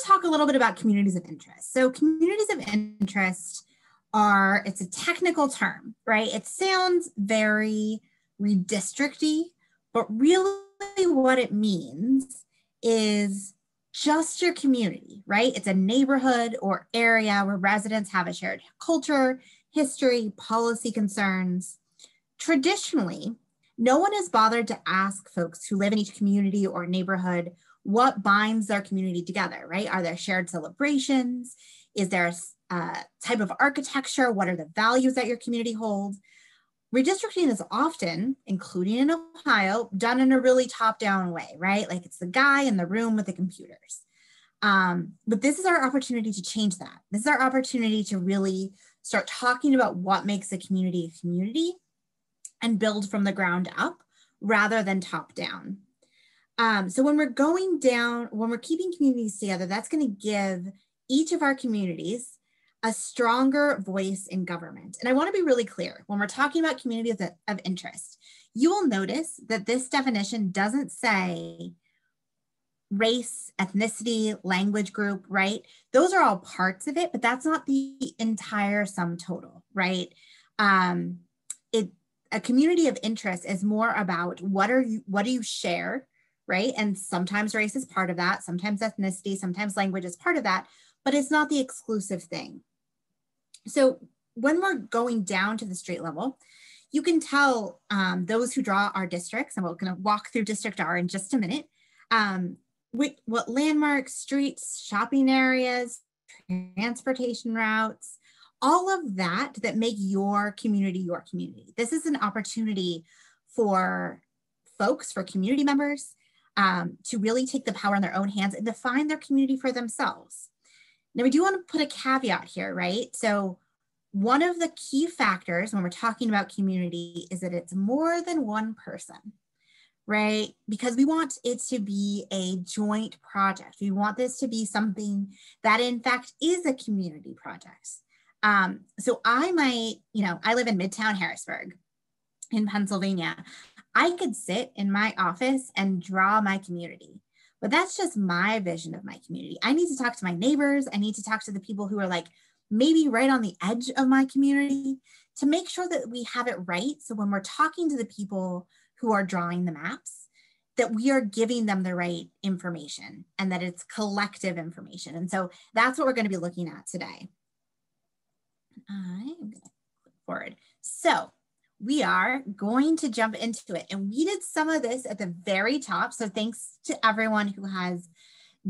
to talk a little bit about communities of interest. So communities of interest it's a technical term, right? It sounds very redistricty, but really what it means is just your community, right? It's a neighborhood or area where residents have a shared culture, history, policy concerns. Traditionally, no one has bothered to ask folks who live in each community or neighborhood what binds their community together, right? Are there shared celebrations? Is there a type of architecture? What are the values that your community holds? Redistricting is often, including in Ohio, done in a really top-down way, right? Like it's the guy in the room with the computers. But this is our opportunity to change that. This is our opportunity to really start talking about what makes a community and build from the ground up rather than top down. So when we're keeping communities together, that's going to give each of our communities a stronger voice in government. And I want to be really clear, when we're talking about communities of interest, you will notice that this definition doesn't say race, ethnicity, language group, right? Those are all parts of it, but that's not the entire sum total, right? A community of interest is more about what do you share, right? And sometimes race is part of that, sometimes ethnicity, sometimes language is part of that, but it's not the exclusive thing. So when we're going down to the street level, you can tell those who draw our districts, and we're going to walk through DistrictR in just a minute, what landmarks, streets, shopping areas, transportation routes, all of that make your community your community. This is an opportunity for folks, for community members, to really take the power in their own hands and define their community for themselves. Now, we do want to put a caveat here, right? So one of the key factors when we're talking about community is that it's more than one person, right? Because we want it to be a joint project. We want this to be something that in fact is a community project. So I might, I live in Midtown Harrisburg in Pennsylvania. I could sit in my office and draw my community, but that's just my vision of my community. I need to talk to my neighbors. I need to talk to the people who are like maybe right on the edge of my community to make sure that we have it right. So when we're talking to the people who are drawing the maps, that we are giving them the right information and that it's collective information. And so that's what we're going to be looking at today. I'm going to click forward. So we are going to jump into it. And we did some of this at the very top. So thanks to everyone who has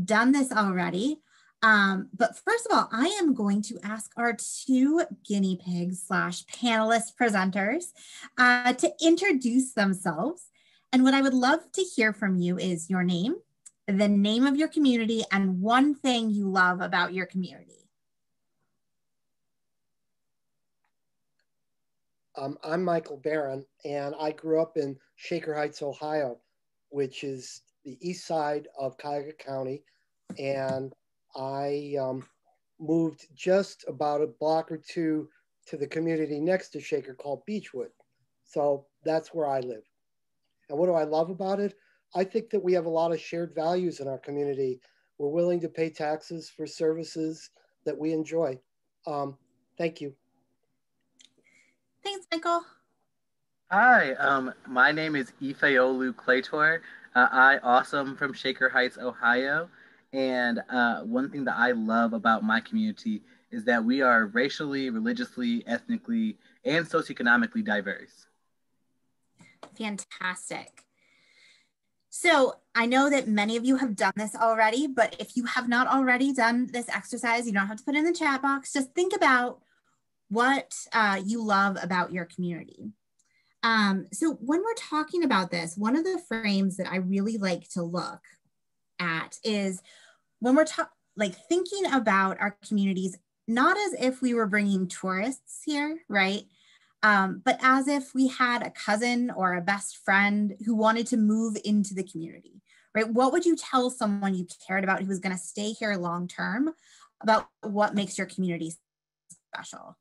done this already. But first of all, I am going to ask our two guinea pigs / panelist presenters to introduce themselves. And what I would love to hear from you is your name, the name of your community, and one thing you love about your community. I'm Michael Barron, and I grew up in Shaker Heights, Ohio, which is the east side of Cuyahoga County. And I moved just about a block or two to the community next to Shaker called Beechwood. So that's where I live. And what do I love about it? I think that we have a lot of shared values in our community. We're willing to pay taxes for services that we enjoy. Thank you. Thanks, Michael. Hi, my name is Ifeolu Claytor. I also am from Shaker Heights, Ohio. And one thing that I love about my community is that we are racially, religiously, ethnically, and socioeconomically diverse. Fantastic. So I know that many of you have done this already, but if you have not already done this exercise, you don't have to put it in the chat box. Just think about what you love about your community. So when we're talking about this, one of the frames that I really like to look at is when we're thinking about our communities, not as if we were bringing tourists here, right? But as if we had a cousin or a best friend who wanted to move into the community, right? What would you tell someone you cared about who was going to stay here long-term about what makes your community special?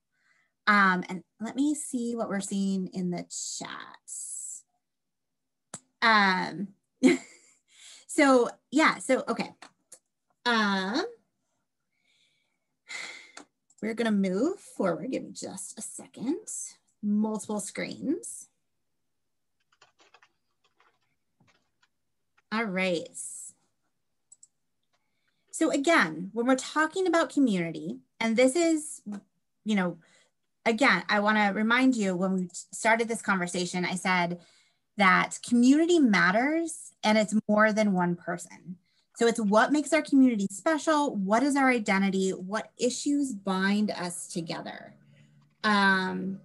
And let me see what we're seeing in the chats. Okay. We're gonna move forward, give me just a second. Multiple screens. All right. So again, when we're talking about community, and this is, you know, again, I wanna remind you when we started this conversation, I said that community matters and it's more than one person. So it's what makes our community special, what is our identity, what issues bind us together. How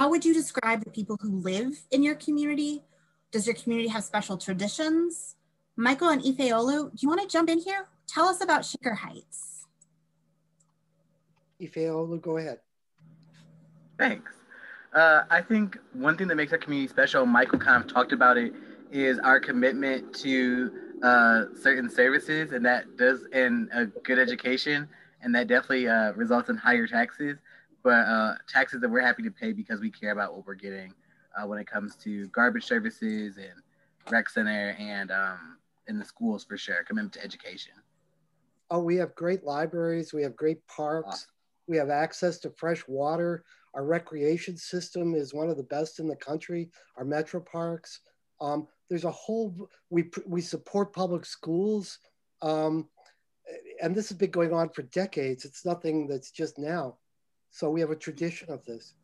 would you describe the people who live in your community? Does your community have special traditions? Michael and Ifeolu, do you want to jump in here? Tell us about Shaker Heights. Ifeolu, go ahead. Thanks. I think one thing that makes our community special, Michael kind of talked about it, is our commitment to certain services, and that does in a good education, and that definitely results in higher taxes, but taxes that we're happy to pay because we care about what we're getting when it comes to garbage services and rec center and in the schools for sure, commitment to education. Oh, we have great libraries, we have great parks, awesome. We have access to fresh water. Our recreation system is one of the best in the country, our metro parks. There's a whole, we support public schools. And this has been going on for decades. It's nothing that's just now. So we have a tradition of this.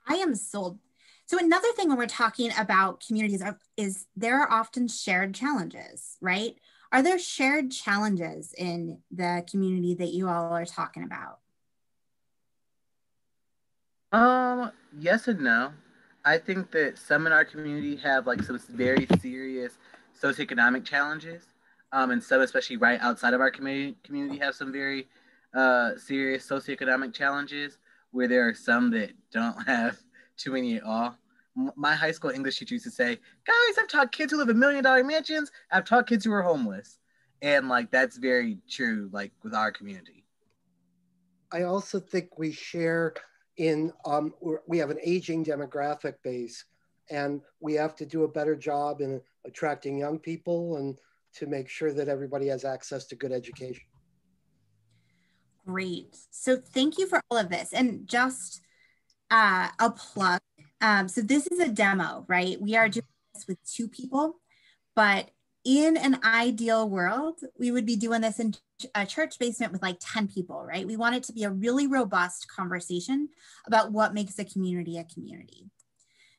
I am sold. So another thing when we're talking about communities is there are often shared challenges, right? Are there shared challenges in the community that you all are talking about? Yes and no. I think that some in our community have like some very serious socioeconomic challenges, and some, especially right outside of our community, have some very serious socioeconomic challenges. Where there are some that don't have too many at all. My high school English teacher used to say, "Guys, I've taught kids who live in $1 million mansions. I've taught kids who are homeless," and like that's very true. Like with our community. I also think we share in, we have an aging demographic base, and we have to do a better job in attracting young people and to make sure that everybody has access to good education. Great. So thank you for all of this. And just a plug. So this is a demo, right? We are doing this with 2 people, but in an ideal world, we would be doing this in a church basement with like 10 people, right? We want it to be a really robust conversation about what makes a community a community.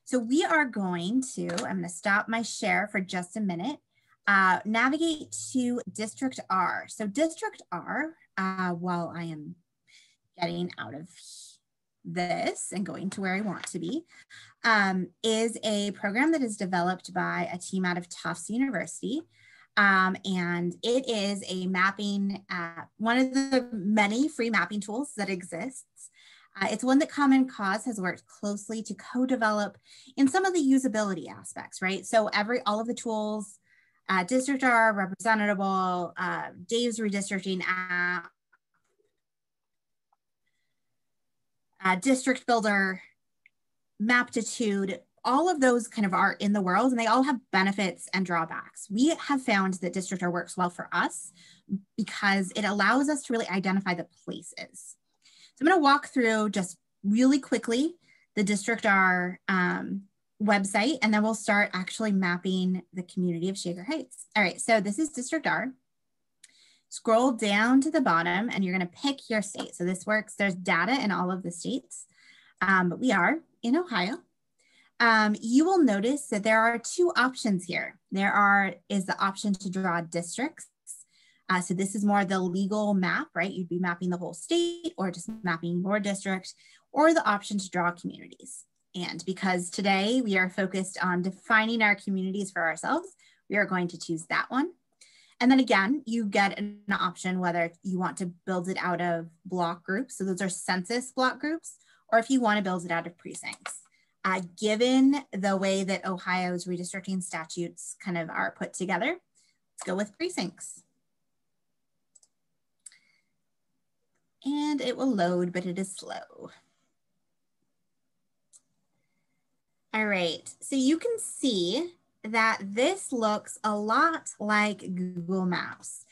So we are going to, I'm going to stop my share for just a minute, navigate to DistrictR. So DistrictR, while I am getting out of this and going to where I want to be, is a program that is developed by a team out of Tufts University. And it is a mapping, one of the many free mapping tools that exists. It's one that Common Cause has worked closely to co-develop in some of the usability aspects, right? So all of the tools, DistrictR, Representable, Dave's redistricting app, District Builder, Maptitude, all of those kind of are in the world and they all have benefits and drawbacks. We have found that DistrictR works well for us because it allows us to really identify the places. So I'm going to walk through just really quickly the DistrictR website, and then we'll start actually mapping the community of Shaker Heights. All right, so this is DistrictR. Scroll down to the bottom and you're going to pick your state. So this works, there's data in all of the states, but we are in Ohio. You will notice that there are 2 options here. Is the option to draw districts. So this is more the legal map, right? You'd be mapping the whole state or just mapping your district, or the option to draw communities. And because today we are focused on defining our communities for ourselves, we are going to choose that one. And then again, you get an option whether you want to build it out of block groups. So those are census block groups, or if you want to build it out of precincts. Given the way that Ohio's redistricting statutes kind of are put together, let's go with precincts. And it will load, but it is slow. All right, so you can see that this looks a lot like Google Maps.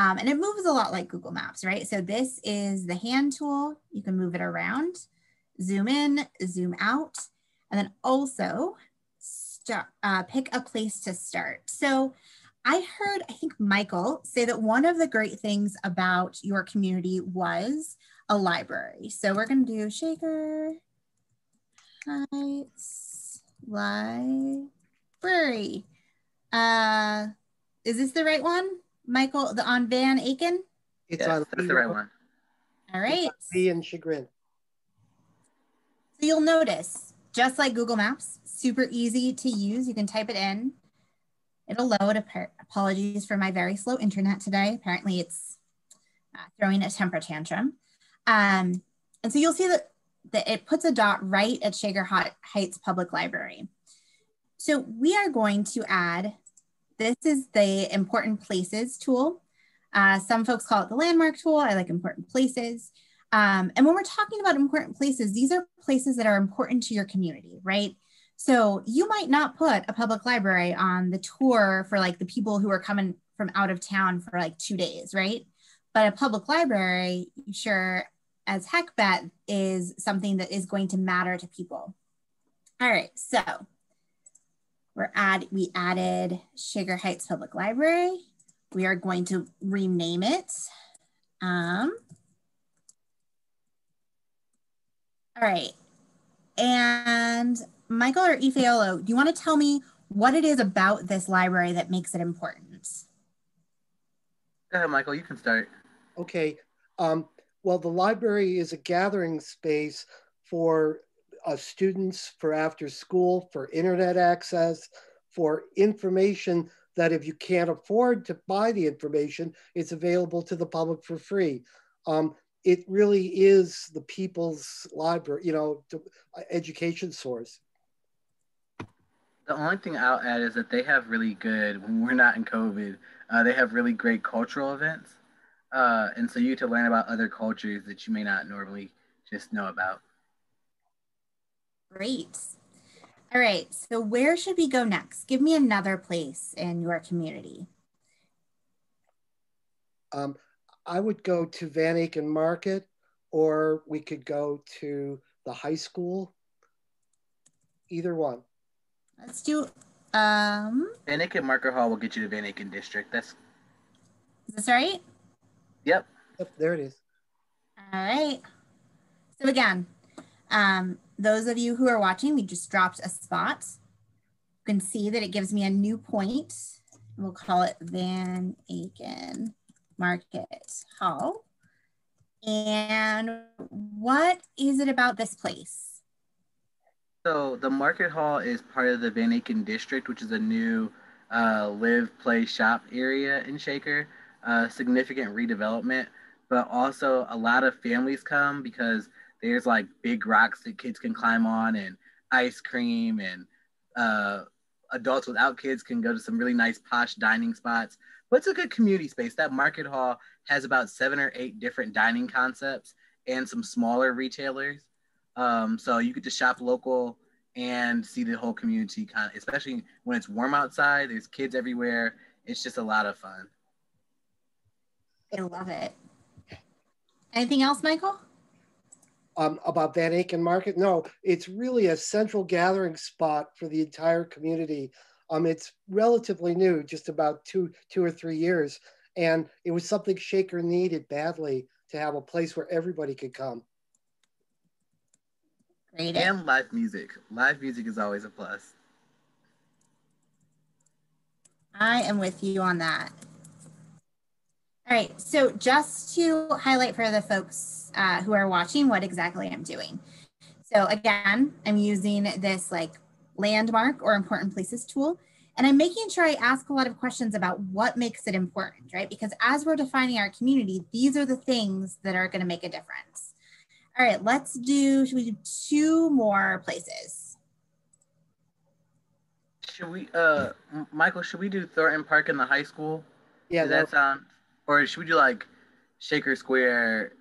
And it moves a lot like Google Maps, right? So this is the hand tool. You can move it around, zoom in, zoom out, and then also pick a place to start. So I heard, I think Michael say that one of the great things about your community was a library. So we're going to do Shaker Heights Library. Is this the right one, Michael? On Van Aiken? It's yes, on that's the right one. All right. Lee and Chagrin. So you'll notice, just like Google Maps, super easy to use. You can type it in. It'll load. Apologies for my very slow internet today. Apparently it's throwing a temper tantrum. And so you'll see that it puts a dot right at Shaker Heights Public Library. So we are going to add, this is the important places tool. Some folks call it the landmark tool. I like important places. And when we're talking about important places, these are places that are important to your community, right? So you might not put a public library on the tour for like the people who are coming from out of town for like 2 days, right? But a public library, sure as heck bet, is something that is going to matter to people. All right, so we added Shaker Heights Public Library. We are going to rename it. All right, and Michael or Ifeolo, do you want to tell me what it is about this library that makes it important? Go ahead, Michael, you can start. Okay. Well, the library is a gathering space for students, for after school, for internet access, for information that if you can't afford to buy the information, it's available to the public for free. It really is the people's library, you know, education source. The only thing I'll add is that they have really good, when we're not in COVID, they have really great cultural events. And so you get to learn about other cultures that you may not normally just know about. Great. All right, so where should we go next? Give me another place in your community. I would go to Van Aiken Market, or we could go to the high school. Either one. Let's do Van Aiken Market Hall will get you to Van Aiken District. Is this right? Yep. Yep, there it is. All right. So again, those of you who are watching, we just dropped a spot. You can see that it gives me a new point. We'll call it Van Aiken Market Hall. And what is it about this place? So the Market Hall is part of the Van Aiken District, which is a new live, play, shop area in Shaker. Significant redevelopment, but also a lot of families come because there's like big rocks that kids can climb on and ice cream, and adults without kids can go to some really nice posh dining spots. But it's a good community space. That Market Hall has about 7 or 8 different dining concepts and some smaller retailers. So you get to shop local and see the whole community, kind of, especially when it's warm outside. There's kids everywhere. It's just a lot of fun. I love it. Anything else, Michael? About Van Aiken Market? No, it's really a central gathering spot for the entire community. It's relatively new, just about two or 3 years. And it was something Shaker needed badly, to have a place where everybody could come. Great. And live music. Live music is always a plus. I am with you on that. All right, so just to highlight for the folks who are watching what exactly I'm doing. So again, I'm using this like landmark or important places tool, and I'm making sure I ask a lot of questions about what makes it important, right? Because as we're defining our community, these are the things that are going to make a difference. All right, should we do 2 more places? Should we, Michael, should we do Thornton Park in the high school? Yeah. Does that sound, or should we do like Shaker Square?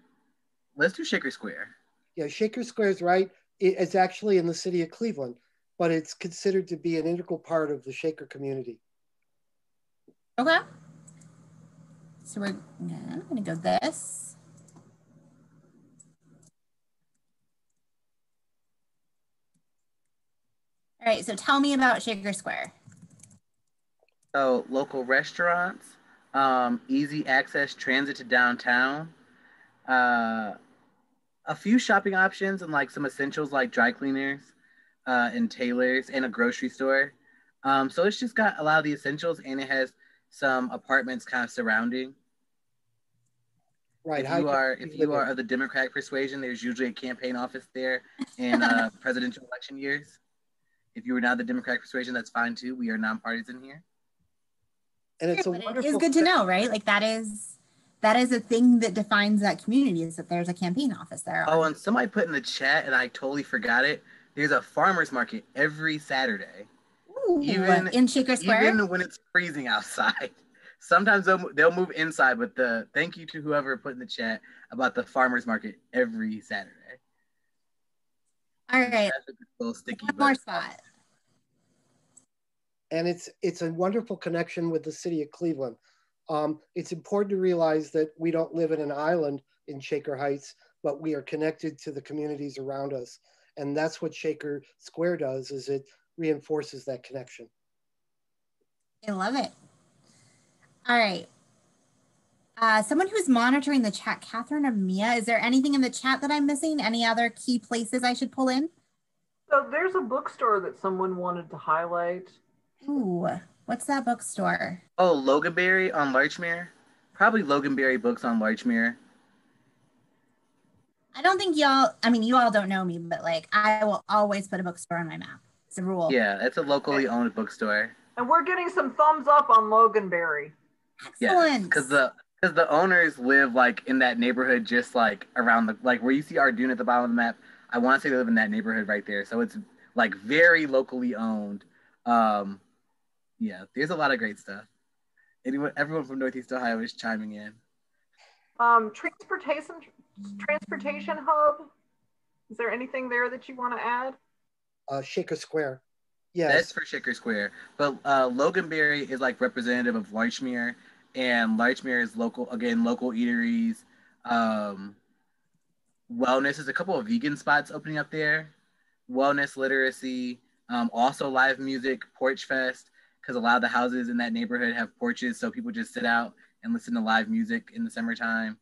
Let's do Shaker Square. Yeah, Shaker Square is right. It's actually in the city of Cleveland, but it's considered to be an integral part of the Shaker community. Okay. So I'm gonna go this. All right, so tell me about Shaker Square. So local restaurants, easy access transit to downtown, a few shopping options and like some essentials like dry cleaners and tailors and a grocery store. So it's just got a lot of the essentials and it has some apartments kind of surrounding. Right. If you are of the Democratic persuasion, there's usually a campaign office there in presidential election years. If you were not the Democratic persuasion, that's fine too. We are nonpartisan here. And it's it is good to know, right? Like that is a thing that defines that community, is that there's a campaign office there. Oh, and somebody put in the chat, and I totally forgot it. There's a farmer's market every Saturday. Ooh, even in Shaker Square? Even when it's freezing outside. Sometimes they'll move inside, but thank you to whoever put in the chat about the farmer's market every Saturday. All right. That's a little sticky. One more spot. And it's a wonderful connection with the city of Cleveland. It's important to realize that we don't live in an island in Shaker Heights, but we are connected to the communities around us. And that's what Shaker Square does, is it reinforces that connection. I love it. All right. Someone who's monitoring the chat, Catherine or Mia, is there anything in the chat that I'm missing? Any other key places I should pull in? So there's a bookstore that someone wanted to highlight. Ooh, what's that bookstore? Oh, Loganberry on Larchmere? Probably Loganberry Books on Larchmere. I don't think y'all, I mean, you all don't know me, but like I will always put a bookstore on my map. It's a rule. Yeah, it's a locally owned bookstore. And we're getting some thumbs up on Loganberry. Excellent. Because the owners live like in that neighborhood, just like around the, like where you see our dune at the bottom of the map. I want to say they live in that neighborhood right there. So it's like very locally owned. Yeah, there's a lot of great stuff. Everyone from Northeast Ohio is chiming in. Transportation hub. Is there anything there that you want to add? Shaker Square. Yes. That's for Shaker Square. But Loganberry is like representative of Larchmere, and Larchmere is local eateries. Wellness, there's a couple of vegan spots opening up there. Wellness, literacy, also live music, Porch Fest, because a lot of the houses in that neighborhood have porches, so people just sit out and listen to live music in the summertime.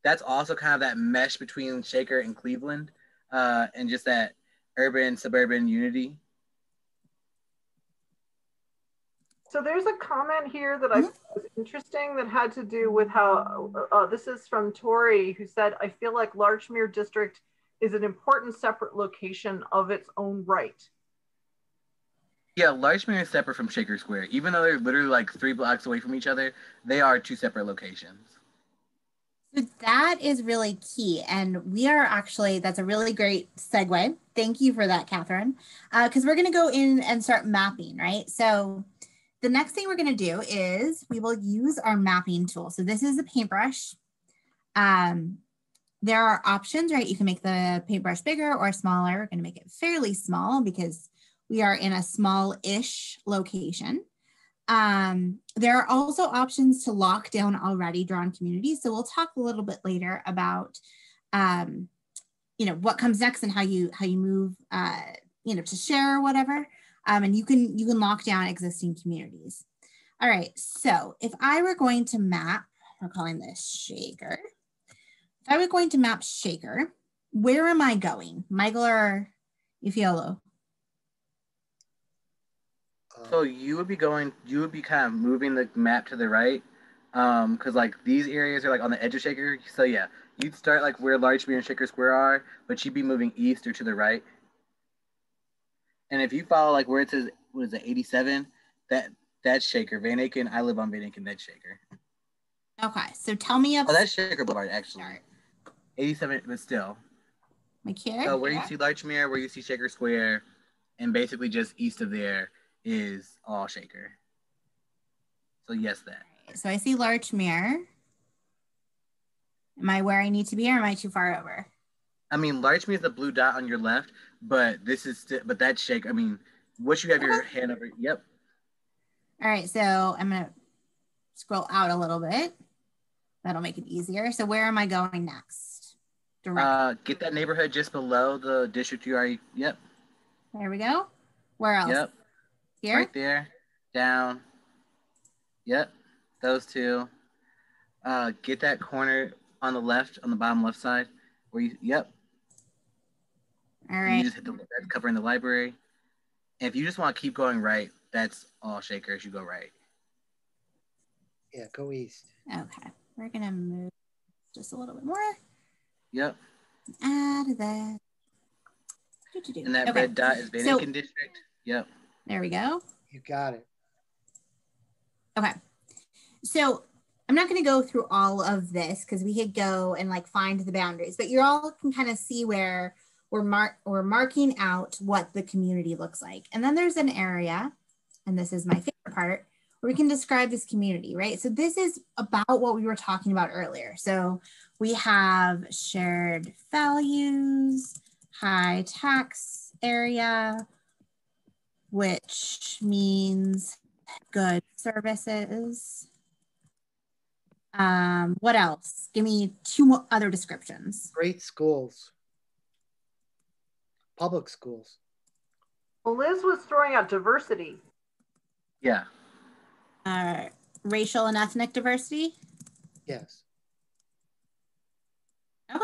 That's also kind of that mesh between Shaker and Cleveland, and just that urban-suburban unity. So there's a comment here that I thought was interesting that had to do with how, this is from Tori, who said, I feel like Larchmere District is an important separate location of its own right. Yeah, Larchmere is separate from Shaker Square. Even though they're literally like 3 blocks away from each other, they are 2 separate locations. So that is really key. And we are actually, that's a really great segue. Thank you for that, Catherine. Because we're going to go in and start mapping, right? So the next thing we're going to do is we will use our mapping tool. So this is a paintbrush. There are options, right? You can make the paintbrush bigger or smaller. We're going to make it fairly small because we are in a small-ish location. There are also options to lock down already drawn communities. So we'll talk a little bit later about, what comes next and how you move, to share or whatever. And you can lock down existing communities. All right. So if I were going to map, we're calling this Shaker. If I were going to map Shaker, where am I going? Michael or Ifiolo? So you would be kind of moving the map to the right, because like these areas are like on the edge of Shaker. So yeah, you'd start like where Larchmere and Shaker Square are, but you'd be moving east or to the right. And if you follow like where it says, what is it, 87, that's Shaker. Van Aiken, I live on Van Aiken, that's Shaker. Okay, so tell me Oh, that's Shaker Boulevard, actually. Start. 87, but still. Like here? So where you see Larchmere, where you see Shaker Square, and basically just east of there is all Shaker. So yes, that. Right, so I see Larchmere. Am I where I need to be, or am I too far over? I mean, Larchmere is the blue dot on your left, but that's Shaker. I mean, once you have your hand over, yep. All right, so I'm gonna scroll out a little bit. That'll make it easier. So where am I going next? Get that neighborhood just below the district you already, yep. There we go. Where else? Yep. Here? Right there. Down. Yep. Those two. Get that corner on the left, on the bottom left side. Where you, yep. All right. And you just hit the, that's covering the library. And if you just want to keep going right, that's all Shakers. You go right. Yeah, go east. Okay. We're going to move just a little bit more. Yep. Add that. And that red dot is Van Aiken District. Yep. There we go. You got it. Okay. So I'm not going to go through all of this because we could go and like find the boundaries, but you all can kind of see where we're marking out what the community looks like. And then there's an area, and this is my favorite part, where we can describe this community, right? So this is about what we were talking about earlier. So we have shared values, high tax area, which means good services. What else? Give me two more other descriptions. Great schools. Public schools. Well, Liz was throwing out diversity. Yeah. Racial and ethnic diversity? Yes. Okay.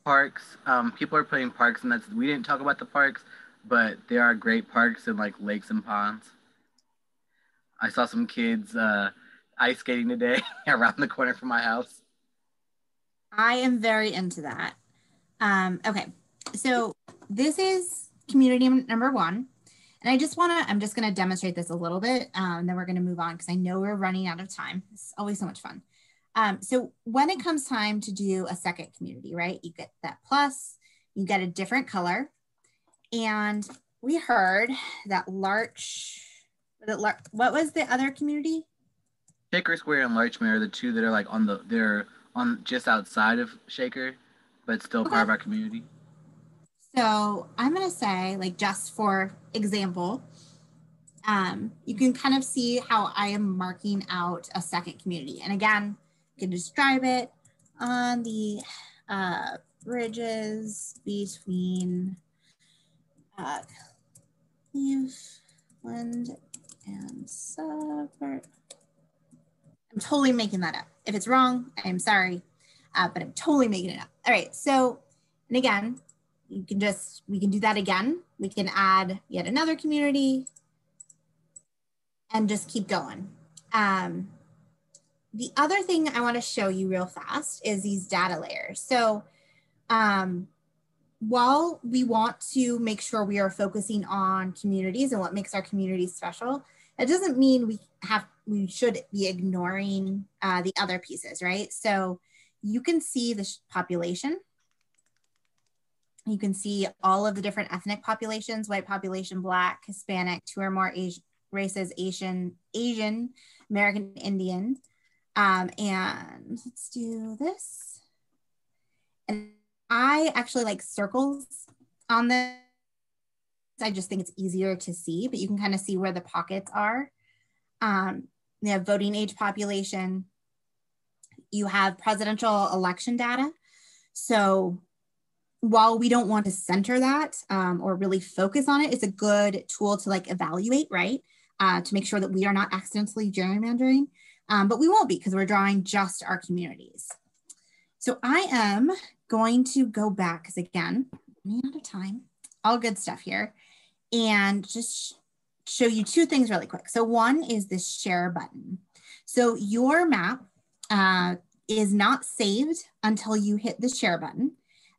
Parks. People are putting parks, and that's, we didn't talk about the parks, but there are great parks and like lakes and ponds. I saw some kids ice skating today around the corner from my house. I am very into that. Okay, so this is community number one. And I'm just gonna demonstrate this a little bit, and then we're gonna move on because I know we're running out of time. It's always so much fun. So when it comes time to do a second community, right? You get that plus, you get a different color. And we heard that what was the other community? Shaker Square and Larchmere are the two that are like they're on just outside of Shaker, but still part of our community. So I'm going to say, like, just for example, you can kind of see how I am marking out a second community. And again, you can describe it on the bridges between Cleveland and suburb. I'm totally making that up. If it's wrong, I'm sorry, but I'm totally making it up. All right, so, and again, we can do that again. We can add yet another community and just keep going. The other thing I want to show you real fast is these data layers. So while we want to make sure we are focusing on communities and what makes our communities special, that doesn't mean we should be ignoring the other pieces, right? So you can see the population. You can see all of the different ethnic populations: white population, Black, Hispanic, two or more races, Asian, American Indian. And let's do this. And I actually like circles on this. I just think it's easier to see, but you can kind of see where the pockets are. You have voting age population. You have presidential election data. So while we don't want to center that or really focus on it, it's a good tool to like evaluate, right? To make sure that we are not accidentally gerrymandering, but we won't be because we're drawing just our communities. So I am going to go back because again, running out of time, all good stuff here, and just show you two things really quick. So one is this share button. So your map is not saved until you hit the share button.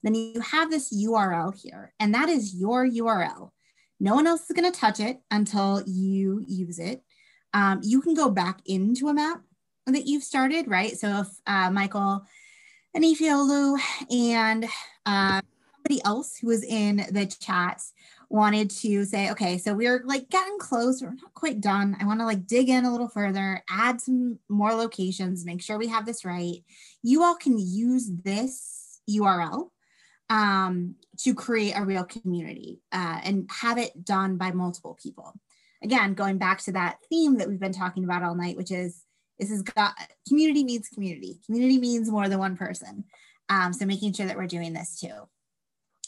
Then you have this URL here, and that is your URL. No one else is going to touch it until you use it. You can go back into a map that you've started, right? So if Michael and Ifeolu and somebody else who was in the chat wanted to say, okay, so we're like getting close, we're not quite done. I want to like dig in a little further, add some more locations, make sure we have this right. You all can use this URL to create a real community and have it done by multiple people. Again, going back to that theme that we've been talking about all night, which is This has got, community means community. Community means more than one person. So making sure that we're doing this too.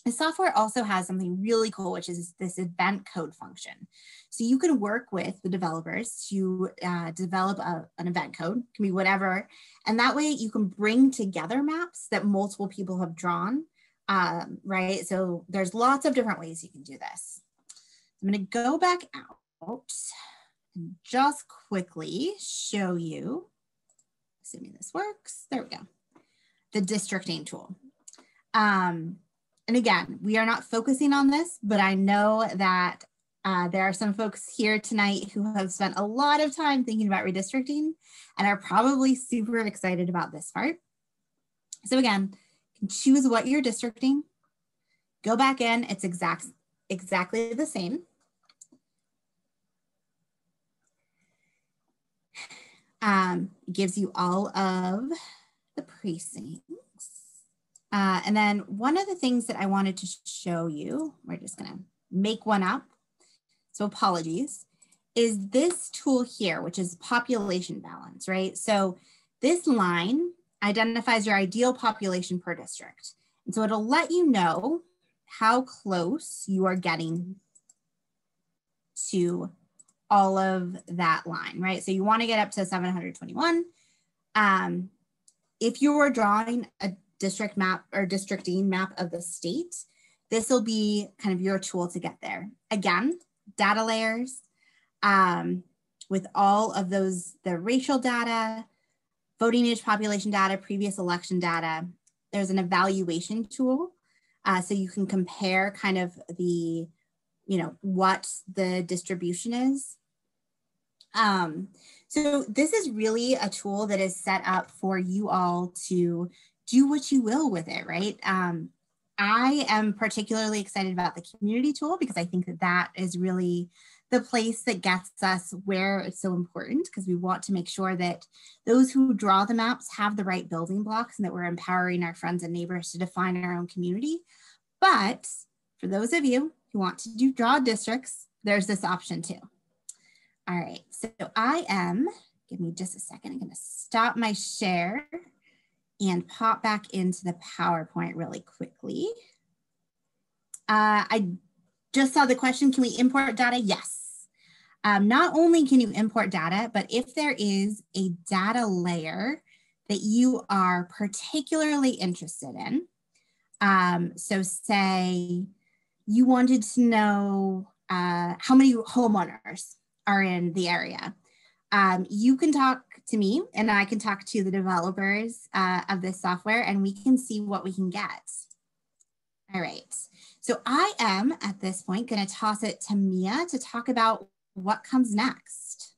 The software also has something really cool, which is this event code function. So you can work with the developers to develop an event code, it can be whatever. And that way you can bring together maps that multiple people have drawn, right? So there's lots of different ways you can do this. I'm gonna go back out and just quickly show you, assuming this works, there we go, the districting tool. And again, we are not focusing on this, but I know that there are some folks here tonight who have spent a lot of time thinking about redistricting and are probably super excited about this part. So again, you can choose what you're districting, go back in, it's exactly the same. It gives you all of the precincts. And then one of the things that I wanted to show you, we're just gonna make one up, so apologies, is this tool here, which is population balance, right? So this line identifies your ideal population per district. And so it'll let you know how close you are getting to all of that line, right? So you wanna get up to 721. If you were drawing a district map or districting map of the state, this will be kind of your tool to get there. Again, data layers with all of those, the racial data, voting age population data, previous election data. There's an evaluation tool. So you can compare kind of the, you know, what the distribution is. So this is really a tool that is set up for you all to do what you will with it, right? I am particularly excited about the community tool because I think that that is really the place that gets us where it's so important, because we want to make sure that those who draw the maps have the right building blocks and that we're empowering our friends and neighbors to define our own community. But for those of you who want to draw districts, there's this option too. All right, so I am, give me just a second, I'm gonna stop my share and pop back into the PowerPoint really quickly. I just saw the question, can we import data? Yes. Not only can you import data, but if there is a data layer that you are particularly interested in, so say you wanted to know how many homeowners are in the area, you can talk to me and I can talk to the developers of this software and we can see what we can get. All right, so I am at this point gonna toss it to Mia to talk about what comes next.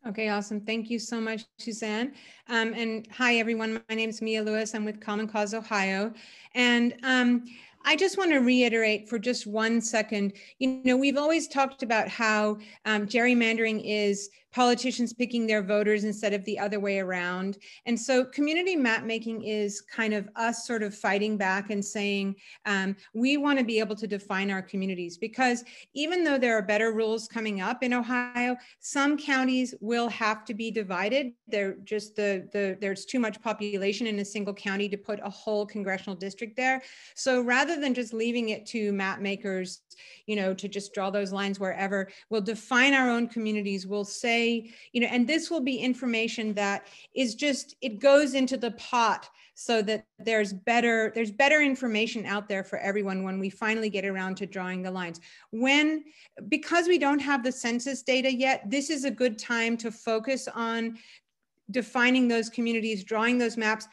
Okay, awesome. Thank you so much, Suzanne. And hi, everyone. My name is Mia Lewis. I'm with Common Cause Ohio. And I just want to reiterate for just 1 second, you know, we've always talked about how gerrymandering is politicians picking their voters instead of the other way around. And so community map making is kind of us sort of fighting back and saying, we want to be able to define our communities, because even though there are better rules coming up in Ohio, some counties will have to be divided. They're just there's too much population in a single county to put a whole congressional district there. So rather than just leaving it to map makers, you know, to just draw those lines wherever, we'll define our own communities. We'll say, you know, and this will be information that is just, it goes into the pot so that there's better information out there for everyone when we finally get around to drawing the lines. Because we don't have the census data yet, this is a good time to focus on defining those communities, drawing those maps,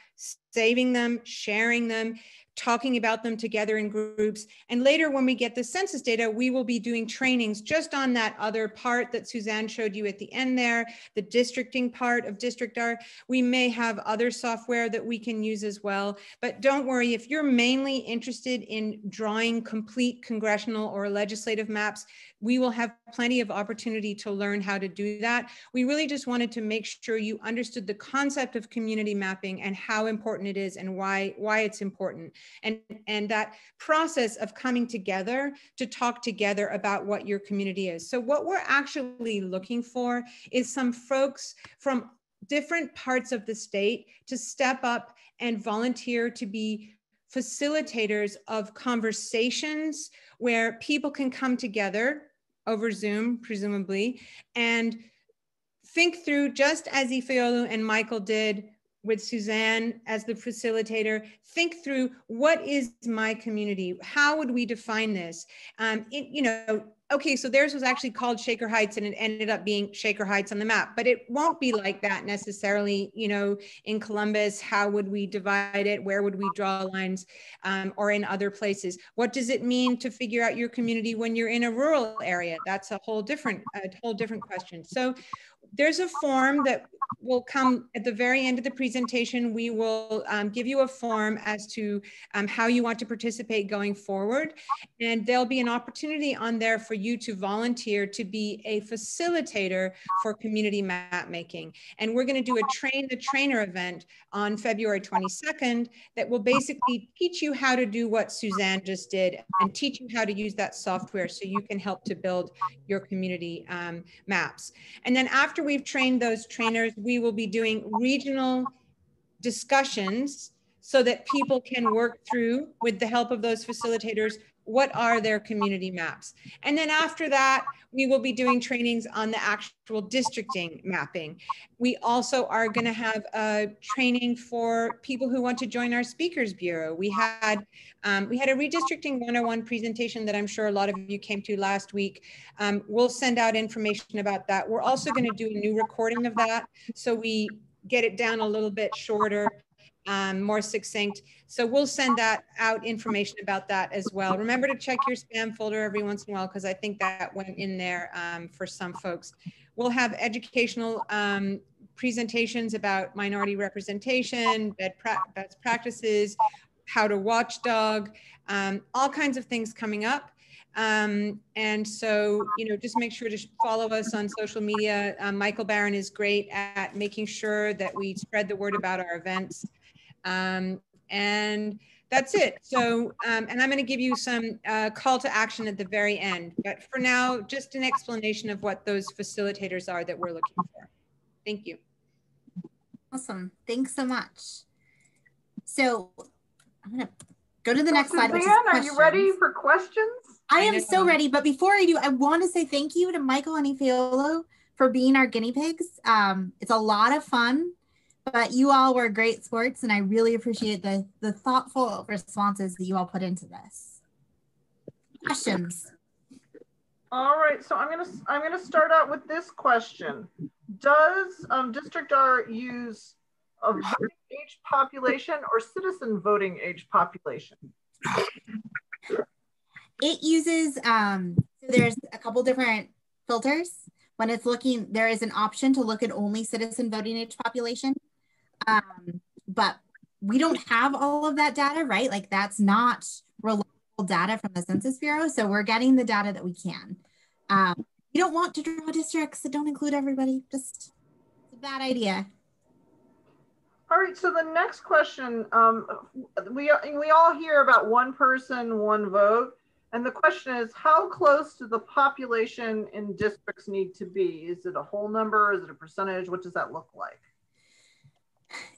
saving them, sharing them, talking about them together in groups. And later when we get the census data, we will be doing trainings just on that other part that Suzanne showed you at the end there, the districting part of DistrictR. We may have other software that we can use as well, but don't worry, if you're mainly interested in drawing complete congressional or legislative maps, we will have plenty of opportunity to learn how to do that. We really just wanted to make sure you understood the concept of community mapping and how important it is and why it's important. And that process of coming together to talk together about what your community is. So what we're actually looking for is some folks from different parts of the state to step up and volunteer to be facilitators of conversations where people can come together over Zoom, presumably, and think through, just as Ifeolu and Michael did with Suzanne as the facilitator, think through, what is my community? How would we define this? You know, okay, so theirs was actually called Shaker Heights and it ended up being Shaker Heights on the map, but it won't be like that necessarily, you know, in Columbus. How would we divide it? Where would we draw lines, or in other places? What does it mean to figure out your community when you're in a rural area? That's a whole different question. So there's a form that will come at the very end of the presentation. We will give you a form as to how you want to participate going forward. And there'll be an opportunity on there for you to volunteer to be a facilitator for community map making. And we're going to do a train the trainer event on February 22nd that will basically teach you how to do what Suzanne just did and teach you how to use that software so you can help to build your community maps. And then after we've trained those trainers, we will be doing regional discussions so that people can work through, with the help of those facilitators, what are their community maps. And then after that, we will be doing trainings on the actual districting mapping. We also are going to have a training for people who want to join our Speakers Bureau. We had a Redistricting 101 presentation that I'm sure a lot of you came to last week. We'll send out information about that. We're also going to do a new recording of that, so we get it down a little bit shorter, more succinct. So we'll send that out, information about that as well. Remember to check your spam folder every once in a while, because I think that went in there for some folks. We'll have educational presentations about minority representation, best practices, how to watchdog, all kinds of things coming up. And so, you know, just make sure to follow us on social media. Michael Barron is great at making sure that we spread the word about our events. And that's it. So, and I'm going to give you some call to action at the very end. But for now, just an explanation of what those facilitators are that we're looking for. Thank you. Awesome. Thanks so much. So I'm going to go to the next slide. Suzanne, are you ready for questions? I am so ready. But before I do, I want to say thank you to Michael and Ifeolu for being our guinea pigs. It's a lot of fun, but you all were great sports, and I really appreciate the thoughtful responses that you all put into this. Questions? All right, so I'm gonna start out with this question. Does DistrictR use a voting age population or citizen voting age population? It uses, so there's a couple different filters. When it's looking, there is an option to look at only citizen voting age population. But we don't have all of that data, right? Like, that's not reliable data from the Census Bureau. So we're getting the data that we can. You don't want to draw districts that don't include everybody. Just, it's a bad idea. All right, so the next question, we all hear about one person, one vote. And the question is, how close to the population in districts need to be? Is it a whole number? Is it a percentage? What does that look like?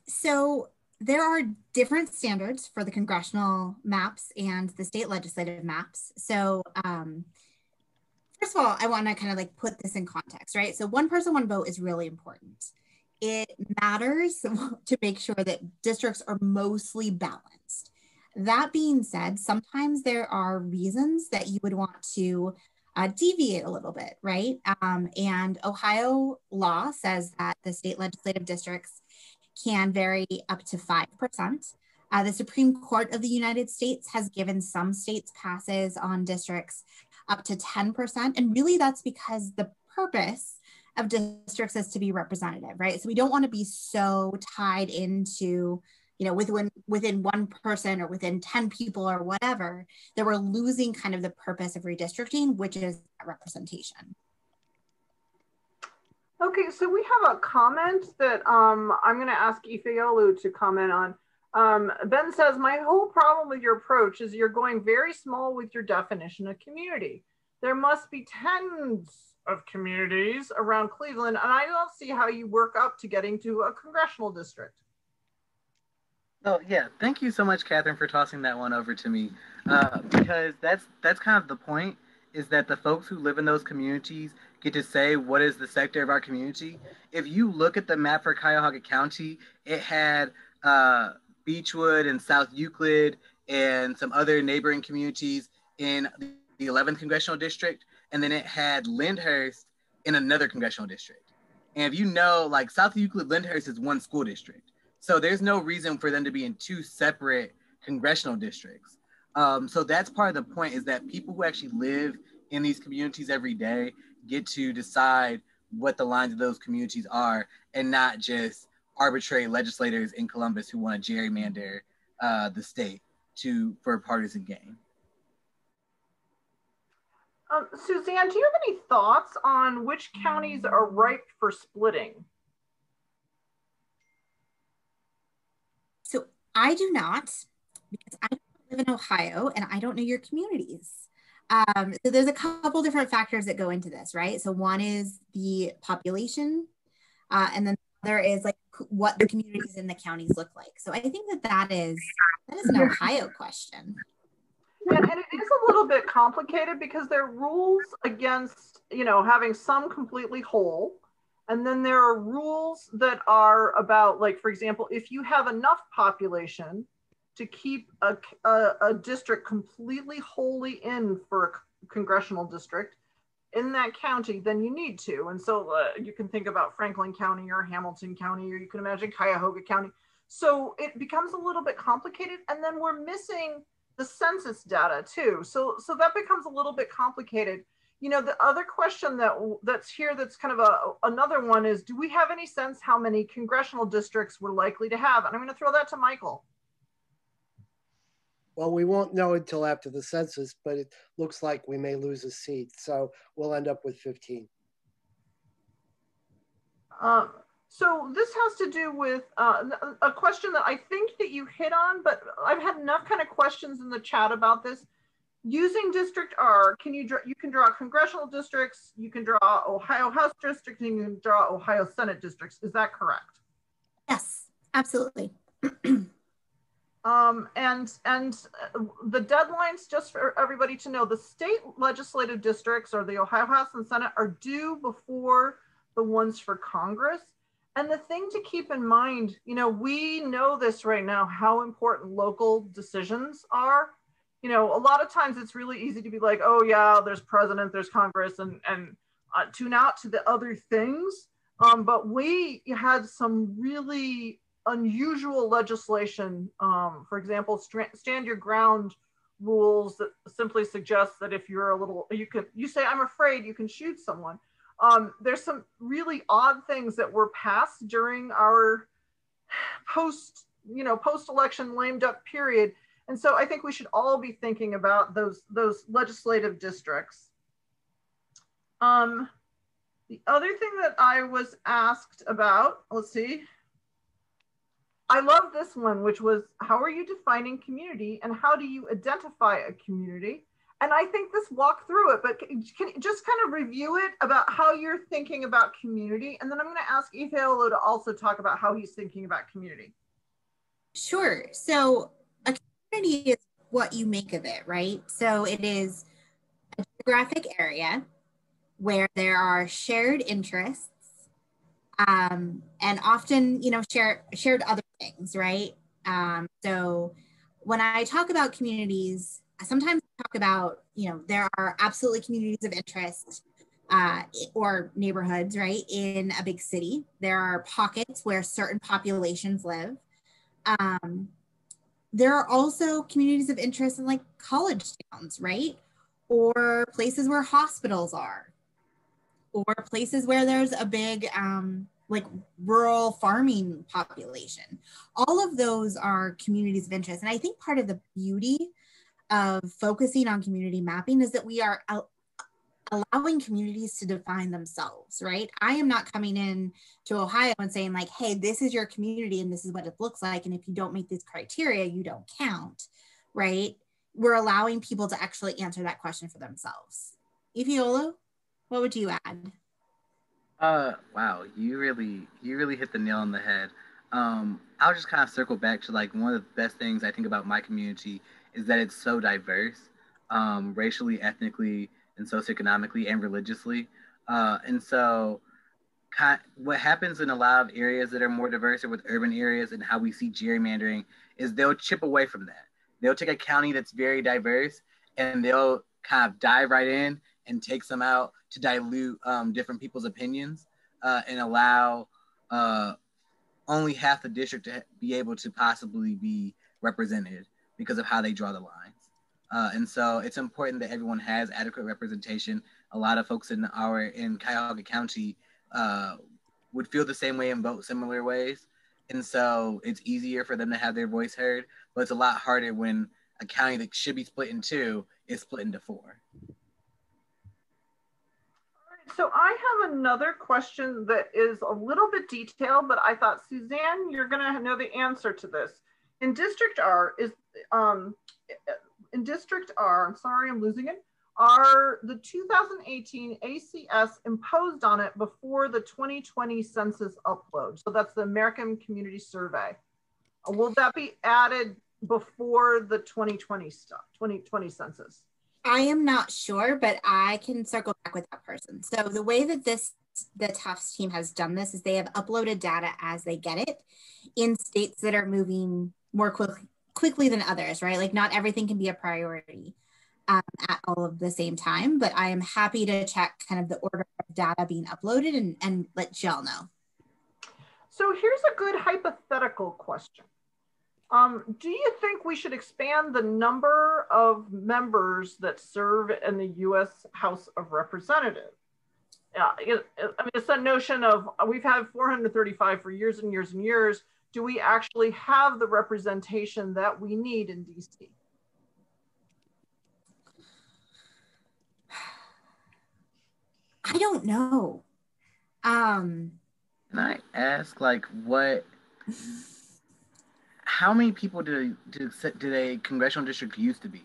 So there are different standards for the congressional maps and the state legislative maps. So first of all, I want to kind of like put this in context, right? So one person, one vote is really important. It matters to make sure that districts are mostly balanced. That being said, sometimes there are reasons that you would want to deviate a little bit, right? And Ohio law says that the state legislative districts can vary up to 5%. The Supreme Court of the United States has given some states passes on districts up to 10%. And really that's because the purpose of districts is to be representative, right? So we don't want to be so tied into, you know, within one person or within 10 people or whatever, that we're losing kind of the purpose of redistricting, which is representation. Okay, so we have a comment that I'm going to ask Ifeolu to comment on. Ben says, my whole problem with your approach is you're going very small with your definition of community. There must be tens of communities around Cleveland, and I don't see how you work up to getting to a congressional district. Oh yeah, thank you so much, Catherine, for tossing that one over to me. Because that's kind of the point, is that the folks who live in those communities get to say what is the sector of our community. If you look at the map for Cuyahoga County, it had Beechwood and South Euclid and some other neighboring communities in the 11th congressional district, and then it had Lyndhurst in another congressional district. And if you know, like South Euclid, Lyndhurst is one school district. So there's no reason for them to be in two separate congressional districts. So that's part of the point, is that people who actually live in these communities every day get to decide what the lines of those communities are, and not just arbitrary legislators in Columbus who want to gerrymander the state for a partisan gain. Suzanne, do you have any thoughts on which counties are ripe for splitting? So I do not, because I live in Ohio and I don't know your communities. So there's a couple different factors that go into this, right? So one is the population, and then the other is like what the communities in the counties look like. So I think that is an Ohio question. And it is a little bit complicated because there are rules against, you know, having some completely whole. And then there are rules that are about, like, for example, if you have enough population to keep a district completely wholly in for a congressional district in that county, then you need to. And so you can think about Franklin County or Hamilton County, or you can imagine Cuyahoga County. So it becomes a little bit complicated. And then we're missing the census data too. So that becomes a little bit complicated. You know, the other question that's here, that's kind of another one, is, do we have any sense how many congressional districts we're likely to have? And I'm going to throw that to Michael. Well, we won't know until after the census, but it looks like we may lose a seat. So we'll end up with 15. So this has to do with a question that I think that you hit on, but I've had enough kind of questions in the chat about this. Using DistrictR, you can draw congressional districts, you can draw Ohio House districts, and you can draw Ohio Senate districts. Is that correct? Yes, absolutely. And the deadlines, just for everybody to know, the state legislative districts, or the Ohio House and Senate, are due before the ones for Congress. And the thing to keep in mind, you know, we know this right now, how important local decisions are. You know, a lot of times it's really easy to be like, oh yeah, there's president, there's Congress, and tune out to the other things. But we had some really unusual legislation. For example, stand your ground rules that simply suggest that if you're you say, I'm afraid, you can shoot someone. There's some really odd things that were passed during our post-election lame duck period. And so I think we should all be thinking about those legislative districts. The other thing that I was asked about, let's see. I love this one, which was, how are you defining community and how do you identify a community? And I think this walked through it, but can you just kind of review it about how you're thinking about community? And then I'm going to ask Ifeolu to also talk about how he's thinking about community. Sure. So a community is what you make of it, right? So it is a geographic area where there are shared interests, and often, you know, shared other things, right? So when I talk about communities, I sometimes talk about, you know, there are absolutely communities of interest or neighborhoods, right, in a big city. There are pockets where certain populations live. There are also communities of interest in like college towns, right? Or places where hospitals are, or places where there's a big like rural farming population. All of those are communities of interest. And I think part of the beauty of focusing on community mapping is that we are allowing communities to define themselves, right? I am not coming in to Ohio and saying like, hey, this is your community and this is what it looks like. And if you don't meet these criteria, you don't count, right? We're allowing people to actually answer that question for themselves. Ifeolu? What would you add? Wow, you really hit the nail on the head. I'll just kind of circle back to like one of the best things I think about my community is that it's so diverse, racially, ethnically, and socioeconomically and religiously. And so what happens in a lot of areas that are more diverse or with urban areas and how we see gerrymandering is they'll chip away from that. They'll take a county that's very diverse and they'll kind of dive right in and take some out to dilute different people's opinions and allow only half the district to be able to possibly be represented because of how they draw the lines. And so it's important that everyone has adequate representation. A lot of folks in Cuyahoga County would feel the same way and vote similar ways. And so it's easier for them to have their voice heard, but it's a lot harder when a county that should be split in two is split into four. So I have another question that is a little bit detailed, but I thought, Suzanne, you're going to know the answer to this. In DistrictR I'm sorry, I'm losing it, are the 2018 ACS imposed on it before the 2020 census upload? So that's the American Community Survey. Will that be added before the 2020 census? I am not sure, but I can circle back with that person. So the way that the Tufts team has done this is they have uploaded data as they get it in states that are moving more quickly than others, right? Like not everything can be a priority at all of the same time, but I am happy to check kind of the order of data being uploaded and let Jill know. So here's a good hypothetical question. Do you think we should expand the number of members that serve in the U.S. House of Representatives? I mean, it's that notion of we've had 435 for years and years and years. Do we actually have the representation that we need in D.C.? I don't know. Can I ask, like, how many people did a congressional district used to be?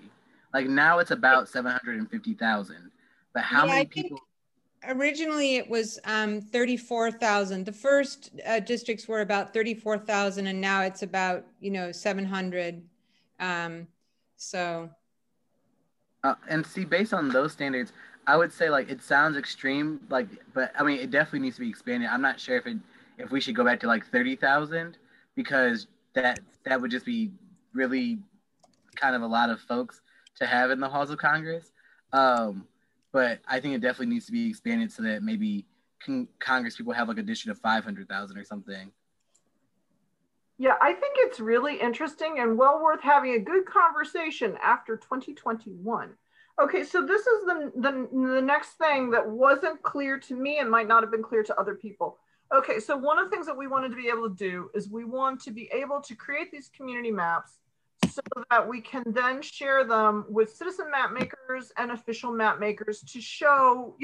Like now it's about 750,000, but how many people? Originally it was 34,000. The first districts were about 34,000 and now it's about, 700. So. And see, based on those standards, I would say like it sounds extreme, like, but I mean, it definitely needs to be expanded. I'm not sure if we should go back to like 30,000 because that would just be really kind of a lot of folks to have in the halls of Congress. But I think it definitely needs to be expanded so that maybe Congress people have like a district of 500,000 or something. Yeah, I think it's really interesting and well worth having a good conversation after 2021. Okay, so this is the next thing that wasn't clear to me and might not have been clear to other people. Okay, so one of the things that we wanted to be able to do is we want to be able to create these community maps so that we can then share them with citizen map makers and official map makers to show,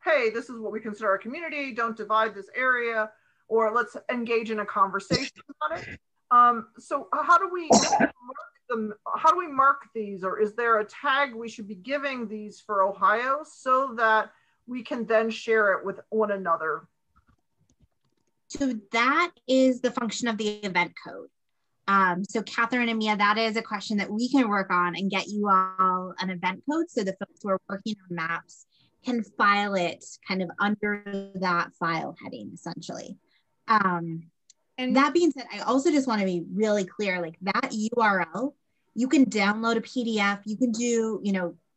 hey, this is what we consider our community, don't divide this area, or let's engage in a conversation about it. So how do we mark these, or is there a tag we should be giving these for Ohio so that we can then share it with one another? So that is the function of the event code. So Catherine and Mia, that is a question that we can work on and get you all an event code so the folks who are working on maps can file it kind of under that file heading, essentially. And that being said, I also just want to be really clear, like that URL, you can download a PDF, you can do,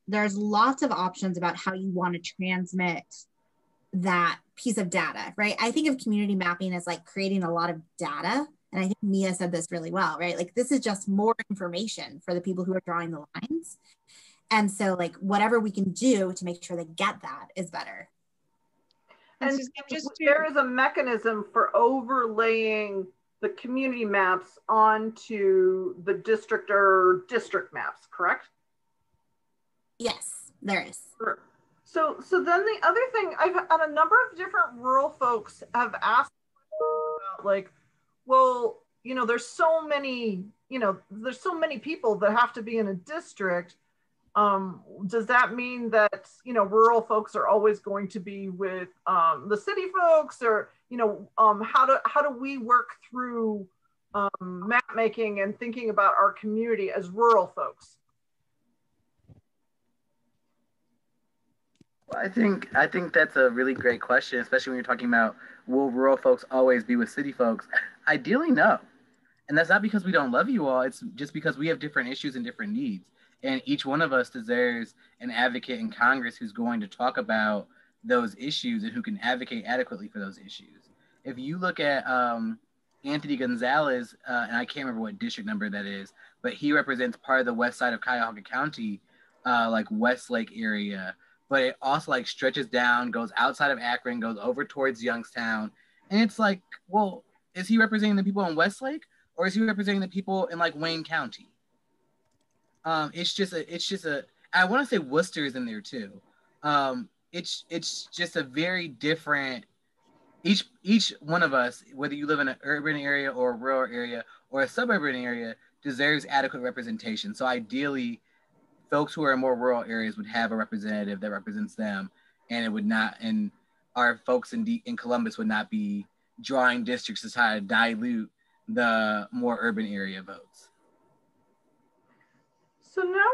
there's lots of options about how you want to transmit that piece of data, right? I think of community mapping as like creating a lot of data. And I think Mia said this really well, right? Like this is just more information for the people who are drawing the lines. And so like whatever we can do to make sure they get that is better. And there is a mechanism for overlaying the community maps onto the DistrictR district maps, correct? Yes, there is. So then the other thing, I've had a number of different rural folks have asked about like, well, there's so many people that have to be in a district. Does that mean that, you know, rural folks are always going to be with the city folks, or, you know, how do we work through map making and thinking about our community as rural folks? Well, I think that's a really great question, especially when you're talking about, will rural folks always be with city folks? Ideally, no. And that's not because we don't love you all. It's just because we have different issues and different needs. And each one of us deserves an advocate in Congress who's going to talk about those issues and who can advocate adequately for those issues. If you look at Anthony Gonzalez, and I can't remember what district number that is, but he represents part of the west side of Cuyahoga County, like Westlake area. But it also like stretches down, goes outside of Akron, goes over towards Youngstown. And it's like, well, is he representing the people in Westlake? Or is he representing the people in like Wayne County? It's just a. I want to say Worcester is in there too. It's just a very different. Each one of us, whether you live in an urban area or a rural area or a suburban area, deserves adequate representation. So ideally, folks who are in more rural areas would have a representative that represents them, and it would not. And our folks in Columbus would not be drawing districts to try to dilute the more urban area votes. So now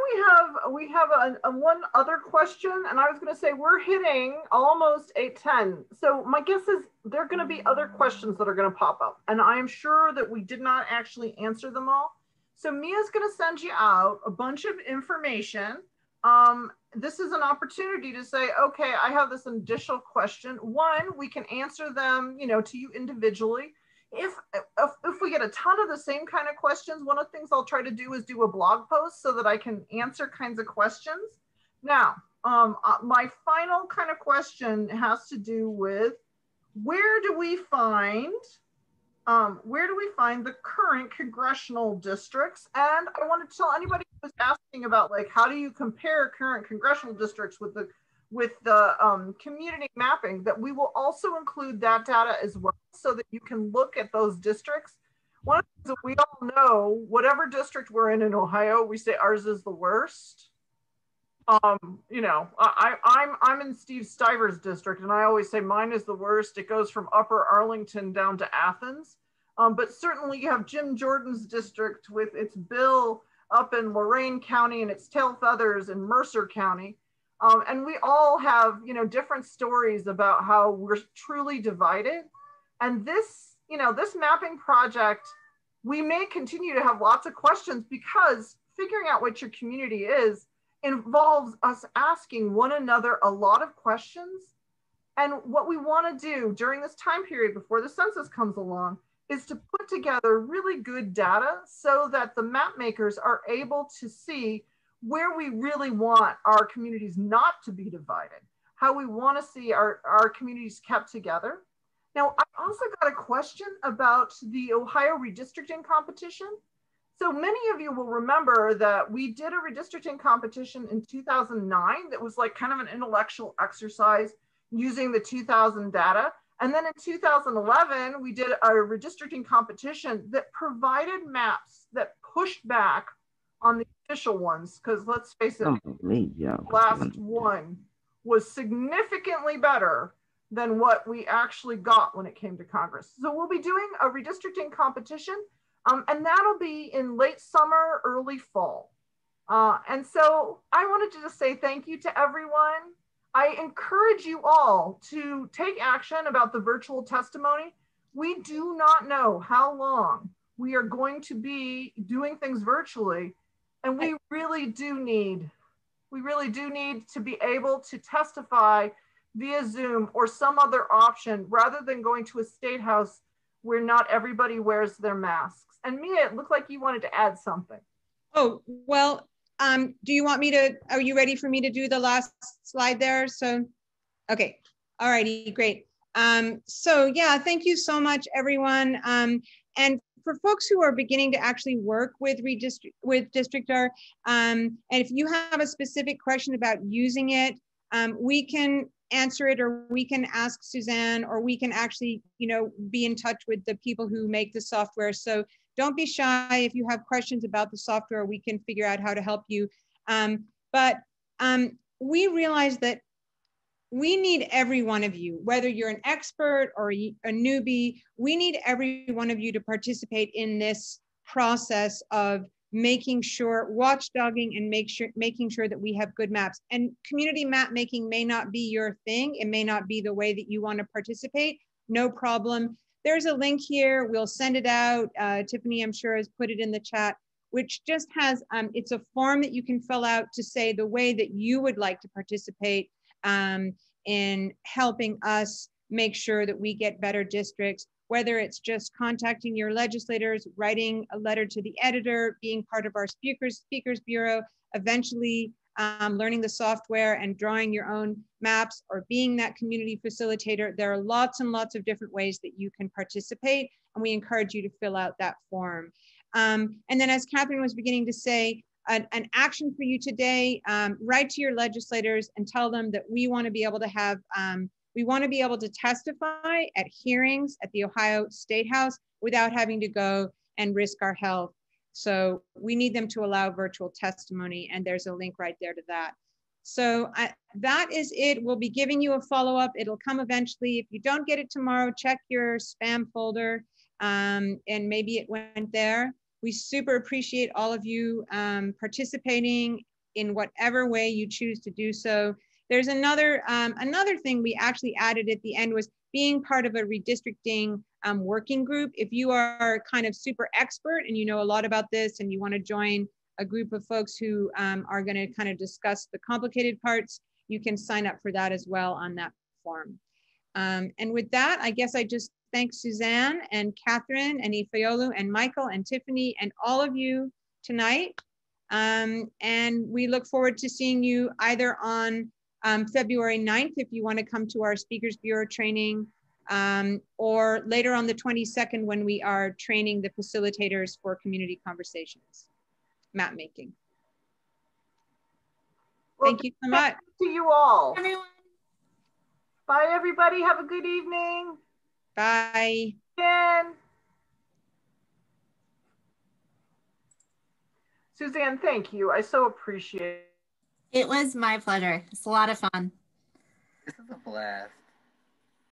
we have a one other question, and I was going to say we're hitting almost 8:10. So my guess is there are going to be other questions that are going to pop up, and I am sure that we did not actually answer them all. So Mia's going to send you out a bunch of information. This is an opportunity to say, okay, I have this additional question. One, we can answer them, you know, to you individually. If we get a ton of the same kind of questions, one of the things I'll try to do is do a blog post so that I can answer kinds of questions. Now, my final kind of question has to do with where do we find the current congressional districts? And I want to tell anybody who was asking about like, how do you compare current congressional districts with the community mapping, that we will also include that data as well so that you can look at those districts. One of the things that we all know, whatever district we're in Ohio, we say ours is the worst. You know, I'm in Steve Stiver's district, and I always say mine is the worst. It goes from Upper Arlington down to Athens. But certainly you have Jim Jordan's district with its bill up in Lorain County and its tail feathers in Mercer County. And we all have, you know, different stories about how we're truly divided. And this, you know, this mapping project, we may continue to have lots of questions because figuring out what your community is involves us asking one another a lot of questions. And what we want to do during this time period before the census comes along is to put together really good data so that the map makers are able to see where we really want our communities not to be divided, how we want to see our communities kept together. Now, I also got a question about the Ohio redistricting competition. So many of you will remember that we did a redistricting competition in 2009 that was like kind of an intellectual exercise using the 2000 data. And then in 2011, we did a redistricting competition that provided maps that pushed back on the official ones, because let's face it, the last one was significantly better than what we actually got when it came to Congress. So we'll be doing a redistricting competition, and that'll be in late summer, early fall. And so I wanted to just say thank you to everyone. I encourage you all to take action about the virtual testimony. We do not know how long we are going to be doing things virtually. And we really do need to be able to testify via Zoom or some other option rather than going to a state house where not everybody wears their masks. And Mia, it looked like you wanted to add something. Oh, well, do you want me to, are you ready for me to do the last slide there? So, okay, all righty, great. So yeah, thank you so much, everyone. And for folks who are beginning to actually work with DistrictR, and if you have a specific question about using it, we can answer it, or we can ask Suzanne, or we can actually, be in touch with the people who make the software. So don't be shy. If you have questions about the software, we can figure out how to help you. But we realize that we need every one of you, whether you're an expert or a newbie, we need every one of you to participate in this process of making sure, watchdogging and making sure that we have good maps. And community map making may not be your thing. It may not be the way that you want to participate. No problem. There's a link here. We'll send it out. Tiffany, I'm sure, has put it in the chat, which just has, it's a form that you can fill out to say the way that you would like to participate in helping us make sure that we get better districts, whether it's just contacting your legislators, writing a letter to the editor, being part of our speakers bureau, eventually learning the software and drawing your own maps, or being that community facilitator. There are lots and lots of different ways that you can participate, and we encourage you to fill out that form. And then, as Catherine was beginning to say, an action for you today, write to your legislators and tell them that we want to be able to have, we want to be able to testify at hearings at the Ohio State House without having to go and risk our health. So we need them to allow virtual testimony, and there's a link right there to that. So that is it. We'll be giving you a follow-up. It'll come eventually. If you don't get it tomorrow, check your spam folder, and maybe it went there. We super appreciate all of you participating in whatever way you choose to do so. There's another thing we actually added at the end, was being part of a redistricting working group. If you are kind of super expert and you know a lot about this and you want to join a group of folks who are going to kind of discuss the complicated parts, you can sign up for that as well on that form. And with that, I guess I just thank Suzanne and Catherine and Ifeolu and Michael and Tiffany and all of you tonight. And we look forward to seeing you either on February 9th, if you want to come to our Speakers Bureau training, or later on the 22nd when we are training the facilitators for community conversations, map making. Well, thank you so much. To you all. Everyone. Bye, everybody. Have a good evening. Bye. Again. Suzanne, thank you. I so appreciate it. It was my pleasure. It's a lot of fun. This is a blast.